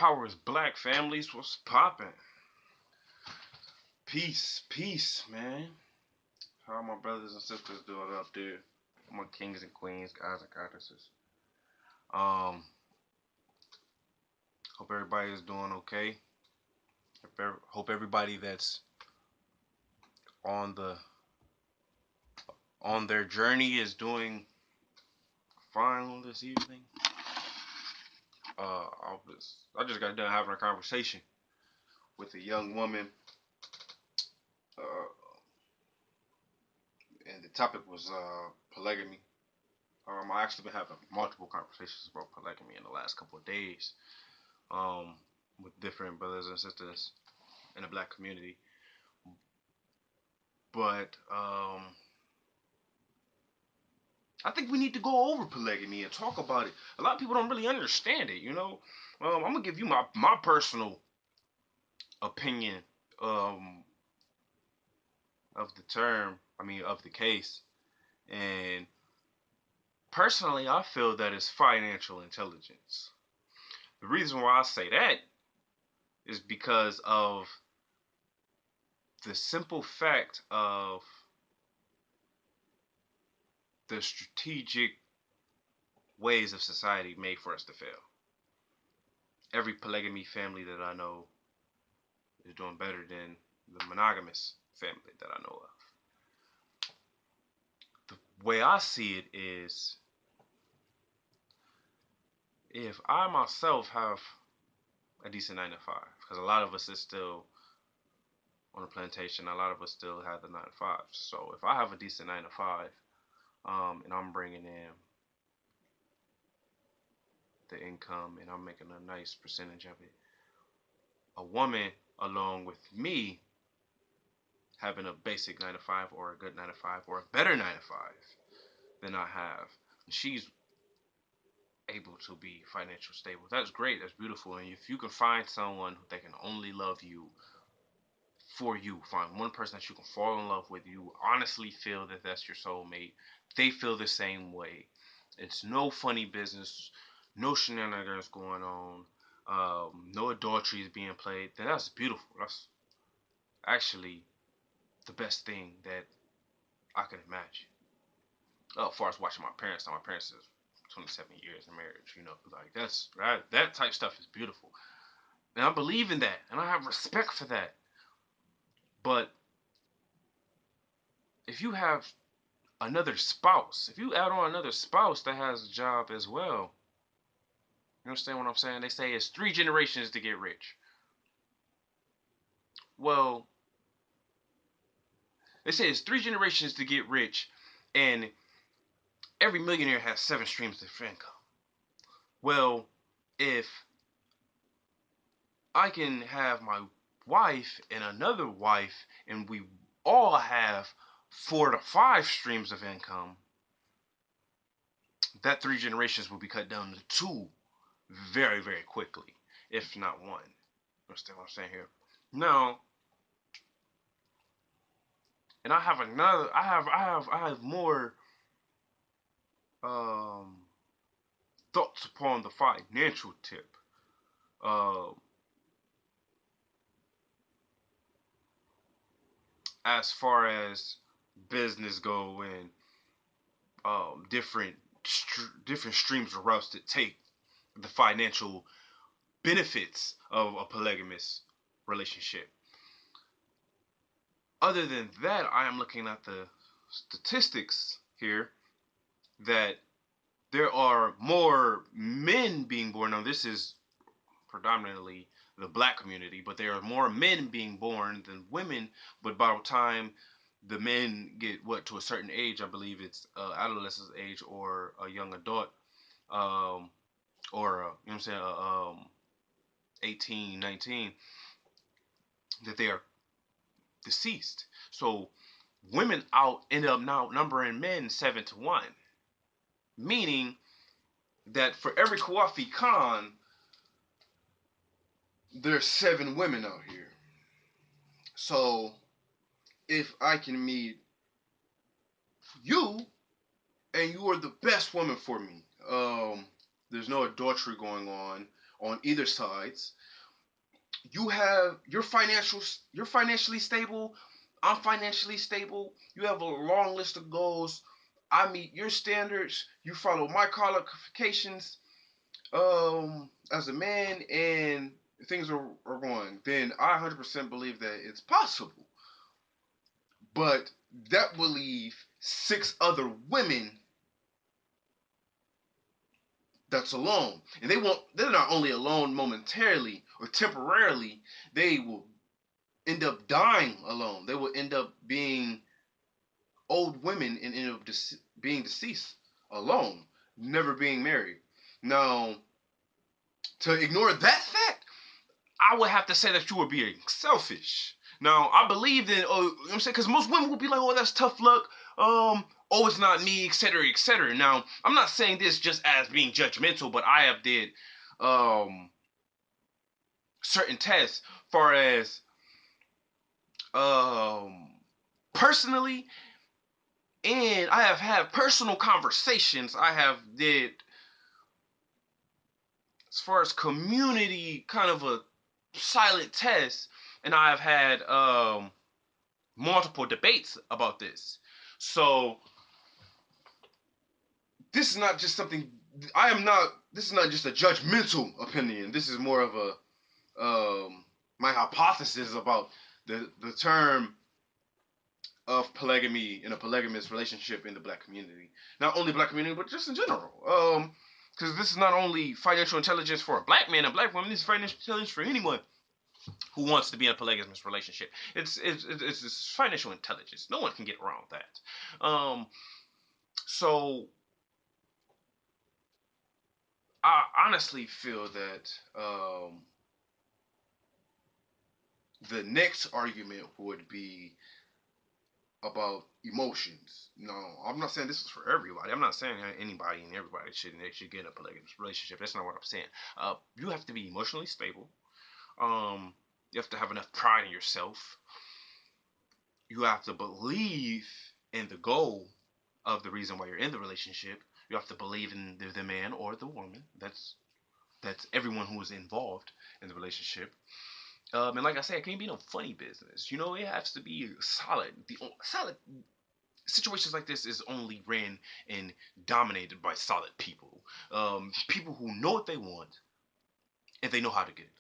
powers black families. What's poppin'? Peace, man. How are my brothers and sisters doing up there? My kings and queens, guys and goddesses. Um, hope everybody is doing okay. Hope everybody that's on the on their journey is doing fine this evening. I just got done having a conversation with a young woman, uh, and the topic was polygamy. I actually been having multiple conversations about polygamy in the last couple of days, um, with different brothers and sisters in the black community. But I think we need to go over polygamy and talk about it. A lot of people don't really understand it, you know. I'm gonna give you my personal opinion um, of the term. I mean, of the case, and personally, I feel that it's financial intelligence. The reason why I say that is because of the simple fact of the strategic ways of society made for us to fail. Every polygamy family that I know is doing better than the monogamous family that I know of. The way I see it is, if I myself have a decent 9 to 5, because a lot of us is still on a plantation, a lot of us still have the 9 to 5. So if I have a decent 9 to 5, and I'm bringing in the income and I'm making a nice percentage of it, a woman along with me having a basic 9 to 5 or a good 9 to 5 or a better 9 to 5 than I have, she's able to be financially stable. That's great. That's beautiful. And if you can find someone that can only love you for you, find one person that you can fall in love with, you honestly feel that that's your soulmate, they feel the same way. It's no funny business, no shenanigans going on, no adultery is being played. Then that's beautiful. That's actually the best thing that I can imagine. As far as watching my parents, now my parents is 27 years in marriage, like that type stuff is beautiful, and I believe in that, and I have respect for that. But if you have another spouse, if you add on another spouse that has a job as well, you understand what I'm saying? They say it's 3 generations to get rich. Well, they say it's 3 generations to get rich, and every millionaire has 7 streams of income. Well, if I can have my wife and another wife, and we all have 4 to 5 streams of income, that 3 generations will be cut down to 2 very, very quickly, if not 1. Understand what I'm saying here? Now, and I have another. I have more um, thoughts upon the financial tip. Uh, as far as business go, and different streams of routes to take, the financial benefits of a polygamous relationship. Other than that, I am looking at the statistics here that there are more men being born. Now, this is predominantly the black community, but there are more men being born than women. But by the time the men get to a certain age, I believe it's adolescent age or a young adult, or you know what I'm saying, 18, 19, that they are deceased. So women end up now numbering men 7 to 1, meaning that for every Kawafi Khan, there's 7 women out here. So if I can meet you and you are the best woman for me, there's no adultery going on, on either sides. You're financially stable. I'm financially stable. You have a long list of goals. I meet your standards. You follow my qualifications as a man, and things are going. Then I 100% believe that it's possible. But that will leave 6 other women that's alone. And they're not only alone momentarily or temporarily, they will end up dying alone. They will end up being old women and end up being deceased alone, never being married. Now, to ignore that fact, I would have to say that you were being selfish. Now, I believe that, oh, you know what I'm saying? Because most women will be like, oh, that's tough luck. Oh, it's not me, etc., etc. Now, I'm not saying this just as being judgmental, but I have did um, certain tests far as um, personally, and I have had personal conversations. I have did as far as community kind of a silent test, and I have had multiple debates about this. So this is not just something I am not. This is not just a judgmental opinion. This is more of a my hypothesis about the term of polygamy in a polygamous relationship in the black community. Not only black community, but just in general. Because this is not only financial intelligence for a black man and black woman. This is financial intelligence for anyone who wants to be in a polygamous relationship. It's financial intelligence. No one can get around that. So I honestly feel that the next argument would be about emotions. No, I'm not saying this is for everybody. I'm not saying anybody and everybody should get in a polygamous relationship. That's not what I'm saying. You have to be emotionally stable. You have to have enough pride in yourself. You have to believe in the goal of the reason why you're in the relationship. You have to believe in the man or the woman. That's everyone who is involved in the relationship. And like I said, it can't be no funny business. You know, it has to be solid. The solid situations like this is only ran and dominated by solid people. People who know what they want and they know how to get it.